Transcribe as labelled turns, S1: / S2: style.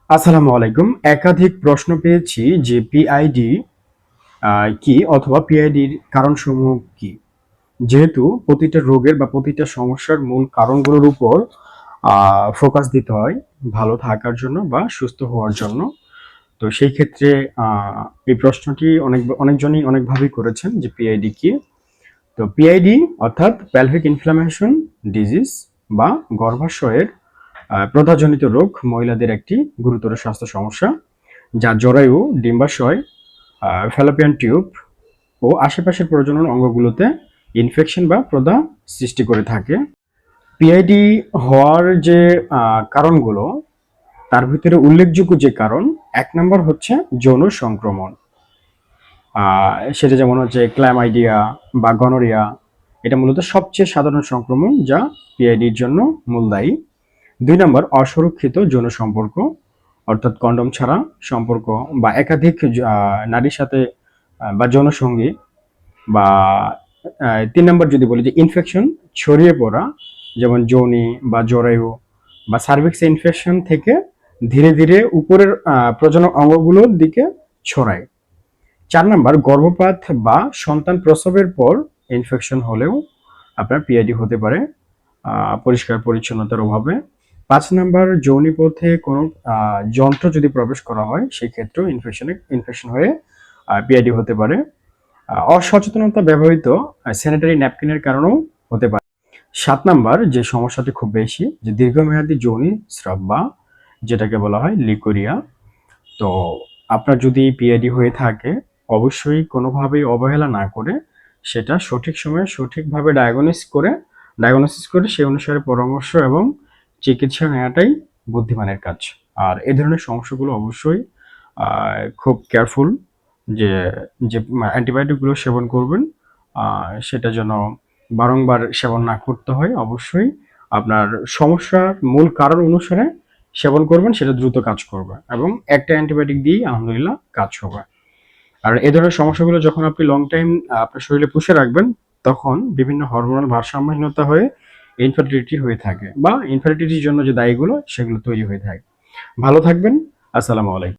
S1: আসসালামু আলাইকুম। একাধিক প্রশ্ন পেয়েছি যে পিআইডি কি অথবা পিআইডির কারণসমূহ কি? যেহেতু প্রতিটা রোগের বা প্রতিটা সমস্যার মূল কারণগুলোর উপর ফোকাস দিতে হয় ভালো থাকার জন্য বা সুস্থ হওয়ার জন্য। তো সেই ক্ষেত্রে এই প্রশ্নটি অনেকজনই অনেকভাবেই করেছেন যে পিআইডি কি? তো পিআইডি অর্থাৎ পেলভিক ইনফ্লামেশন ডিজিজ বা গর্ভাশয়ের প্রদাহজনিত রোগ মহিলাদের একটি গুরুতর স্বাস্থ্য সমস্যা যা জরায়ু, ডিম্বাশয়, ফ্যালোপিয়ান টিউব ও আশেপাশের প্রজনন অঙ্গগুলোতে ইনফেকশন বা প্রদাহ সৃষ্টি করে থাকে। পিআইডি হওয়ার যে কারণগুলো, তার ভিতরে উল্লেখযোগ্য যে কারণ, ১ নম্বর হচ্ছে যৌন সংক্রমণ। সেটা যেমন হচ্ছে ক্ল্যামাইডিয়া বা গনোরিয়া। এটা মূলত সবচেয়ে সাধারণ সংক্রমণ যা পিআইডির জন্য মূল দায়ী। ২ নম্বর অসুরক্ষিত যৌন সম্পর্ক, অর্থাৎ কন্ডম ছাড়া সম্পর্ক বা একাধিক নারীর সাথে বা যৌনসঙ্গী বা ৩ নম্বর যদি বলি যে ইনফেকশন ছড়িয়ে পড়া, যেমন যোনি বা জরায়ু বা সার্ভিক্স ইনফেকশন থেকে ধীরে ধীরে উপরের প্রজনন অঙ্গগুলোর দিকে ছড়ায়। ৪ নম্বর গর্ভপাত বা সন্তান প্রসবের পর ইনফেকশন হলেও আপনার পিআইডি হতে পারে পরিষ্কার পরিচ্ছন্নতার অভাবে। ৫ নাম্বার যৌনিপথে কোনো যন্ত্র যদি প্রবেশ করা হয় সেই ক্ষেত্রেও ইনফেকশন হয়ে পিআইডি হতে পারে। অসচেতনতা ব্যবহৃত স্যানিটারি ন্যাপকিনের কারণেও হতে পারে। ৭ নাম্বার যে সমস্যাটি খুব বেশি, যে দীর্ঘমেয়াদী যৌনি স্রাব বা যেটাকে বলা হয় লিকোরিয়া। তো আপনার যদি পিআইডি হয়ে থাকে অবশ্যই কোনোভাবেই অবহেলা না করে সেটা সঠিক সময়ে সঠিকভাবে ডায়াগনোসিস করে সেই অনুসারে পরামর্শ এবং চিকিৎসা নেওয়াটাই বুদ্ধিমানের কাজ। আর এই ধরনের সমস্যাগুলো অবশ্যই খুব কেয়ারফুল যে যে অ্যান্টিবায়োটিকগুলো সেবন করবেন সেটা যেন বারংবার সেবন না করতে হয়। অবশ্যই আপনার সমস্যার মূল কারণ অনুসারে সেবন করবেন, সেটা দ্রুত কাজ করবে এবং একটা অ্যান্টিবায়োটিক দিয়েই আলহামদুলিল্লাহ কাজ হবে। আর এই ধরনের সমস্যাগুলো যখন আপনি লং টাইম আপনার শরীরে পুষে রাখবেন তখন বিভিন্ন হরমোনাল ভারসাম্যহীনতা হয়ে ইনফার্টিলিটি হয়ে থাকে বা ইনফার্টিলিটির জন্য যে দায়ীগুলো সেগুলো তৈরি হয়ে থাকে। ভালো থাকবেন। আসসালামু আলাইকুম।